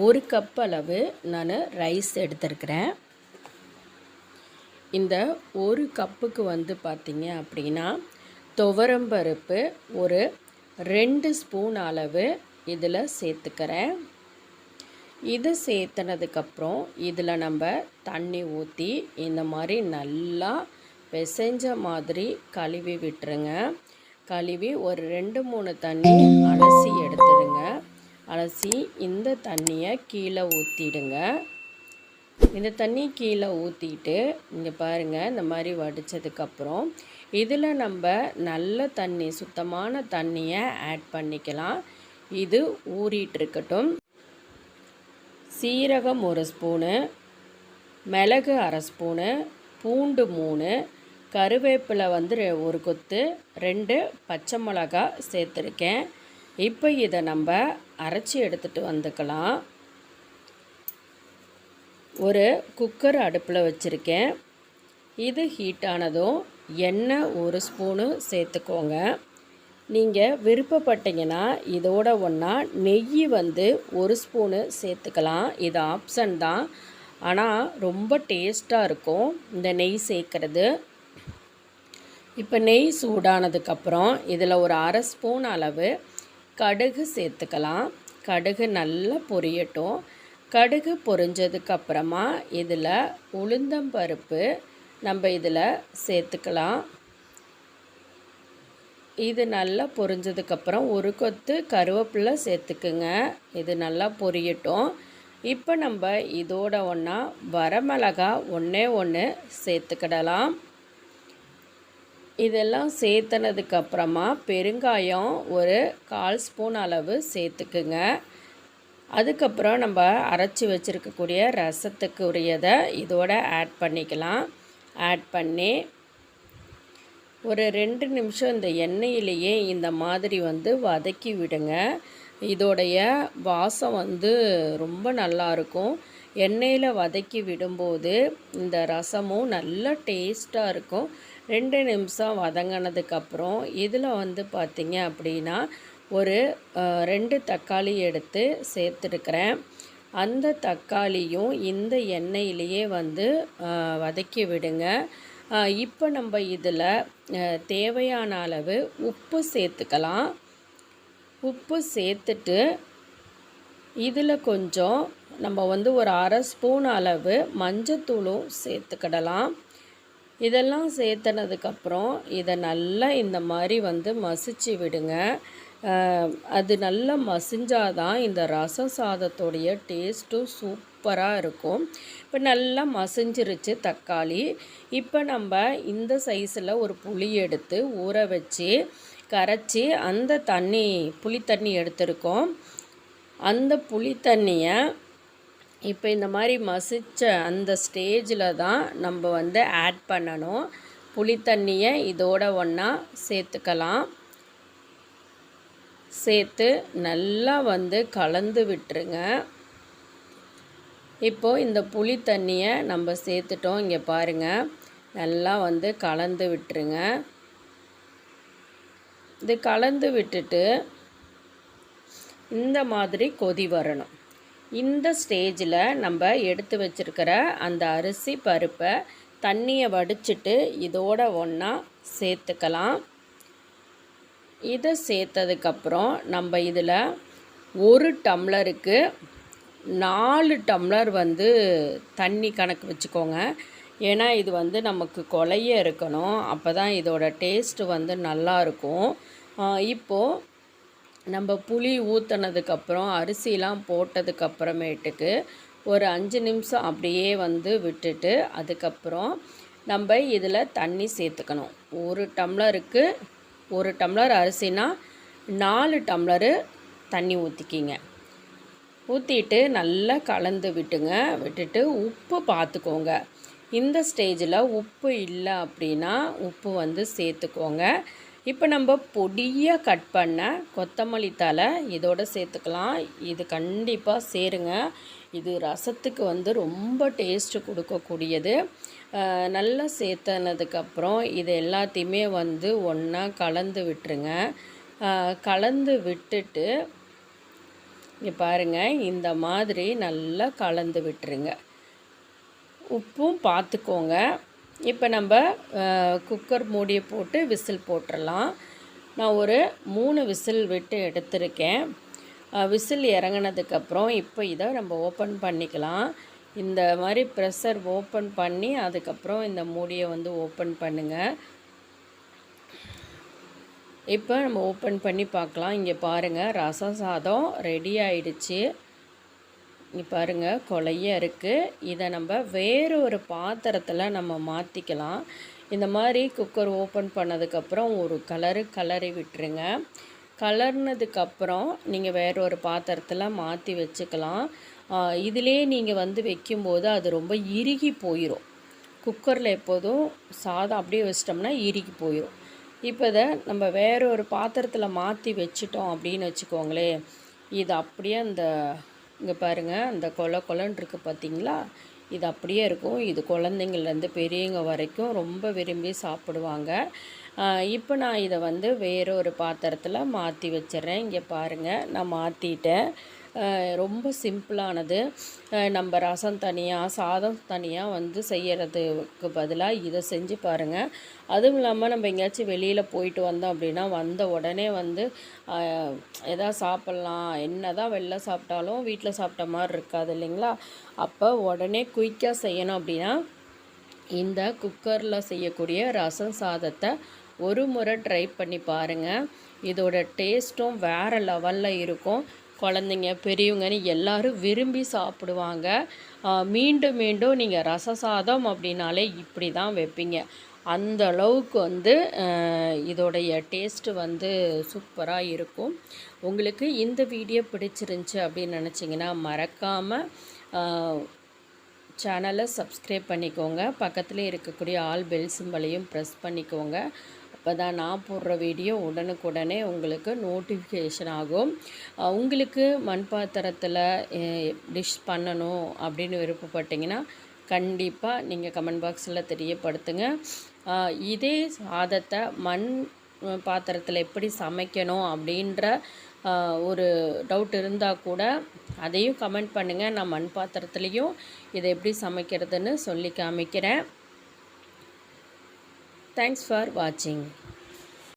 1 cup அளவு நான் rice எடுத்துருக்கிறேன். இந்த 1 கப்புக்கு வந்து பார்த்திங்க அப்படின்னா துவரம்பருப்பு ஒரு 2 ஸ்பூன் அளவு இதில் சேர்த்துக்கிறேன். இது சேர்த்துனதுக்கப்புறம் இதில் நம்ம தண்ணி ஊற்றி இந்த மாதிரி நல்லா பிசைஞ்ச மாதிரி கழுவி விட்டுருங்க. கழுவி ஒரு 2-3 தண்ணி அலசி எடுத்துடுங்க. அலசி இந்த தண்ணியை கீழே ஊற்றிடுங்க. இந்த தண்ணி கீழே ஊற்றிட்டு இங்கே பாருங்கள், இந்த மாதிரி வடித்ததுக்கப்புறம் இதில் நம்ம நல்ல தண்ணி, சுத்தமான தண்ணியை ஆட் பண்ணிக்கலாம். இது ஊறிட்டுருக்கட்டும். சீரகம் 1 ஸ்பூனு, மிளகு 1/2 ஸ்பூனு, பூண்டு 3, கருவேப்பிலை வந்து 1 கொத்து, 2 பச்சை மிளகா சேர்த்துருக்கேன். இப்போ இதை நம்ம அரைச்சி எடுத்துகிட்டு வந்துக்கலாம். ஒரு குக்கர் அடுப்பில் வச்சுருக்கேன். இது ஹீட் ஆனதும் எண்ணெய் 1 ஸ்பூனு சேர்த்துக்கோங்க. நீங்கள் விருப்பப்பட்டீங்கன்னா இதோட ஒன்றா நெய் வந்து 1 ஸ்பூனு சேர்த்துக்கலாம். இது ஆப்ஷன் தான், ஆனால் ரொம்ப டேஸ்ட்டாக இருக்கும் இந்த நெய் சேர்க்குறது. இப்போ நெய் சூடானதுக்கப்புறம் இதில் ஒரு 1/2 ஸ்பூன் அளவு கடுகு சேர்த்துக்கலாம். கடுகு நல்லா பொரியட்டும். கடுகு பொரிஞ்சதுக்கப்புறமா இதில் உளுந்தம்பருப்பு நம்ம இதில் சேர்த்துக்கலாம். இது நல்லா பொரிஞ்சதுக்கப்புறம் 1 கொத்து கருவேப்பிலை சேர்த்துக்குங்க. இது நல்லா பொரியட்டும். இப்போ நம்ம இதோட ஒன்றா வரமிளகா 1 சேர்த்துக்கிடலாம். இதெல்லாம் சேர்த்துனதுக்கப்புறமா பெருங்காயம் ஒரு 1/4 ஸ்பூன் அளவு சேர்த்துக்குங்க. அதுக்கப்புறம் நம்ம அரைச்சி வச்சுருக்கக்கூடிய ரசத்துக்கு உரியதை இதோட ஆட் பண்ணிக்கலாம். ஆட் பண்ணி ஒரு 2 நிமிஷம் இந்த எண்ணெயிலேயே இந்த மாதிரி வந்து வதக்கி விடுங்க. இதோடைய வாசம் வந்து ரொம்ப நல்லாயிருக்கும். எண்ணெயில் வதக்கி விடும்போது இந்த ரசமும் நல்ல டேஸ்ட்டாக இருக்கும். 2 நிமிஷம் வதங்கினதுக்கப்புறம் இதில் வந்து பார்த்திங்க அப்படின்னா ஒரு 2 தக்காளி எடுத்து சேர்த்துருக்கிறேன். அந்த தக்காளியும் இந்த எண்ணெயிலேயே வந்து வதக்கி விடுங்க. இப்போ நம்ம இதில் தேவையான அளவு உப்பு சேர்த்துக்கலாம். உப்பு சேர்த்துட்டு இதில் கொஞ்சம் நம்ம வந்து ஒரு 1/2 ஸ்பூன் அளவு மஞ்சத்தூளும் சேர்த்துக்கிடலாம். இதெல்லாம் சேர்த்துனதுக்கப்புறம் இதை நல்லா இந்த மாதிரி வந்து மசிச்சு விடுங்க. அது நல்லா மசிஞ்சாதான் இந்த ரசம் சாதத்தோடைய டேஸ்ட்டும் சூப்பராக இருக்கும். இப்போ நல்லா மசிஞ்சிருச்சு தக்காளி. இப்போ நம்ம இந்த சைஸில் ஒரு புளி எடுத்து ஊற வச்சு கரைச்சி அந்த புளி தண்ணி எடுத்துருக்கோம். அந்த புளி தண்ணியை இப்போ இந்த மாதிரி மசித்த அந்த ஸ்டேஜில் தான் நம்ம வந்து ஆட் பண்ணணும். புளி தண்ணியை இதோட ஒன்றா சேர்த்துக்கலாம். சேர்த்து நல்லா வந்து கலந்து விட்டுருங்க. இப்போது இந்த புளி தண்ணியை நம்ம சேர்த்துட்டோம். இங்கே பாருங்கள், நல்லா வந்து கலந்து விட்டுருங்க. இது கலந்து விட்டுட்டு இந்த மாதிரி கொதி வரணும். இந்த ஸ்டேஜில் நம்ம எடுத்து வச்சுருக்கிற அந்த அரிசி பருப்பை தண்ணியை வடிச்சிட்டு இதோட ஒன்றா சேர்த்துக்கலாம். இதை சேர்த்ததுக்கப்புறம் நம்ம இதில் 1 டம்ளருக்கு 4 டம்ளர் வந்து தண்ணி கணக்கு வச்சுக்கோங்க. ஏன்னா இது வந்து நமக்கு கொலைய இருக்கணும். அப்போ தான் இதோட டேஸ்ட்டு வந்து நல்லாயிருக்கும். இப்போது நம்ம புளி ஊற்றினதுக்கப்புறம் அரிசிலாம் போட்டதுக்கப்புறமேட்டுக்கு ஒரு 5 நிமிஷம் அப்படியே வந்து விட்டுட்டு அதுக்கப்புறம் நம்ம இதில் தண்ணி சேர்த்துக்கணும். 1 டம்ளருக்கு 1 டம்ளர் அரிசினா 4 டம்ளரு தண்ணி ஊற்றிக்கிங்க. ஊற்றிட்டு நல்லா கலந்து விட்டுட்டு உப்பு பார்த்துக்கோங்க. இந்த ஸ்டேஜில் உப்பு இல்லை அப்படின்னா உப்பு வந்து சேர்த்துக்கோங்க. இப்போ நம்ம பொடியாக கட் பண்ண கொத்தமல்லி தழை இதோடு சேர்த்துக்கலாம். இது கண்டிப்பாக சேருங்க. இது ரசத்துக்கு வந்து ரொம்ப டேஸ்ட்டு கொடுக்கக்கூடியது. நல்லா சேர்த்துனதுக்கப்புறம் இது எல்லாத்தையுமே வந்து ஒன்றா கலந்து விட்டுருங்க. கலந்து விட்டுட்டு இங்கே பாருங்கள், இந்த மாதிரி நல்லா கலந்து விட்டுருங்க. உப்பும் பார்த்துக்கோங்க. இப்போ நம்ம குக்கர் மூடியை போட்டு விசில் போட்டுடலாம். நான் ஒரு 3 விசில் விட்டு எடுத்திருக்கேன். விசில் இறங்கினதுக்கப்புறம் இப்போ இதை நம்ம ஓப்பன் பண்ணிக்கலாம். இந்த மாதிரி ப்ரெஷர் ஓப்பன் பண்ணி அதுக்கப்புறம் இந்த மூடியை வந்து ஓப்பன் பண்ணுங்கள். இப்போ நம்ம ஓப்பன் பண்ணி பார்க்கலாம். இங்கே பாருங்கள், ரசம் சாதம் ரெடி ஆயிடுச்சு. இங்கே பாருங்கள், கொலையாக இருக்குது. இதை நம்ம வேறு ஒரு பாத்திரத்தில் நம்ம மாற்றிக்கலாம். இந்த மாதிரி குக்கர் ஓப்பன் பண்ணதுக்கப்புறம் ஒரு கலரி விட்டுருங்க. கலர்னதுக்கப்புறம் நீங்கள் வேறு ஒரு பாத்திரத்தில் மாற்றி வச்சுக்கலாம். இதிலே நீங்கள் வந்து வைக்கும்போது அது ரொம்ப இறுகி போயிடும். குக்கரில் எப்போதும் சாதம் அப்படியே வச்சிட்டோம்னா இறுகி போயிடும். இப்போ இதை நம்ம வேறு ஒரு பாத்திரத்தில் மாற்றி வச்சிட்டோம் அப்படின்னு வச்சுக்கோங்களேன், இது அப்படியே இங்கே பாருங்கள், அந்த கொலன்னு இருக்குது பார்த்தீங்களா, இது அப்படியே இருக்கும். இது குழந்தைங்கள்லேருந்து பெரியவங்க வரைக்கும் ரொம்ப விரும்பி சாப்பிடுவாங்க. இப்போ நான் இதை வந்து வேறு ஒரு பாத்திரத்தில் மாற்றி வச்சிட்றேன். இங்கே பாருங்கள், நான் மாற்றிட்டேன். ரொம்ப சிம்பிளானது. நம்ம ரசம் தனியாக சாதம் தனியாக வந்து செய்கிறதுக்கு பதிலாக இதை செஞ்சு பாருங்கள். அதுவும் இல்லாமல் நம்ம எங்கேயாச்சும் வெளியில் போயிட்டு வந்தோம் அப்படின்னா வந்த உடனே வந்து எதாவது சாப்பிட்லாம், என்ன தான் வெளில சாப்பிட்டாலும் வீட்டில் சாப்பிட்ட மாதிரி இருக்காது இல்லைங்களா? அப்போ உடனே குயிக்காக செய்யணும் அப்படின்னா இந்த குக்கரில் செய்யக்கூடிய ரசம் சாதத்தை ஒரு முறை ட்ரை பண்ணி பாருங்கள். இதோட டேஸ்ட்டும் வேறு லெவலில் இருக்கும். குழந்தைங்க பெரியவங்கன்னு எல்லோரும் விரும்பி சாப்பிடுவாங்க. மீண்டும் மீண்டும் நீங்கள் ரசம் சாதம் அப்படின்னாலே இப்படி தான் வைப்பீங்க. அந்த அளவுக்கு வந்து இதோடைய டேஸ்ட்டு வந்து சூப்பராக இருக்கும். உங்களுக்கு இந்த வீடியோ பிடிச்சிருந்துச்சி அப்படின்னு நினச்சிங்கன்னா மறக்காமல் சேனலை சப்ஸ்கிரைப் பண்ணிக்கோங்க. பக்கத்தில் இருக்கக்கூடிய ஆல் பெல் சிம்பலையும் ப்ரெஸ் பண்ணிக்கோங்க. அப்போ தான் நான் போடுற வீடியோ உடனுக்குடனே உங்களுக்கு நோட்டிஃபிகேஷன் ஆகும். உங்களுக்கு மண் பாத்திரத்தில் டிஷ் பண்ணணும் அப்படின்னு விருப்பப்பட்டிங்கன்னா கண்டிப்பாக நீங்கள் கமெண்ட் பாக்ஸில் தெரியப்படுத்துங்க. இதே சாதத்தை மண் பாத்திரத்தில் எப்படி சமைக்கணும் அப்படின்ற ஒரு டவுட் இருந்தால் கூட அதையும் கமெண்ட் பண்ணுங்கள். நான் மண் பாத்திரத்துலேயும் இதை எப்படி சமைக்கிறதுன்னு சொல்லி காமிக்கிறேன். தேங்க்ஸ் ஃபார் வாட்சிங்.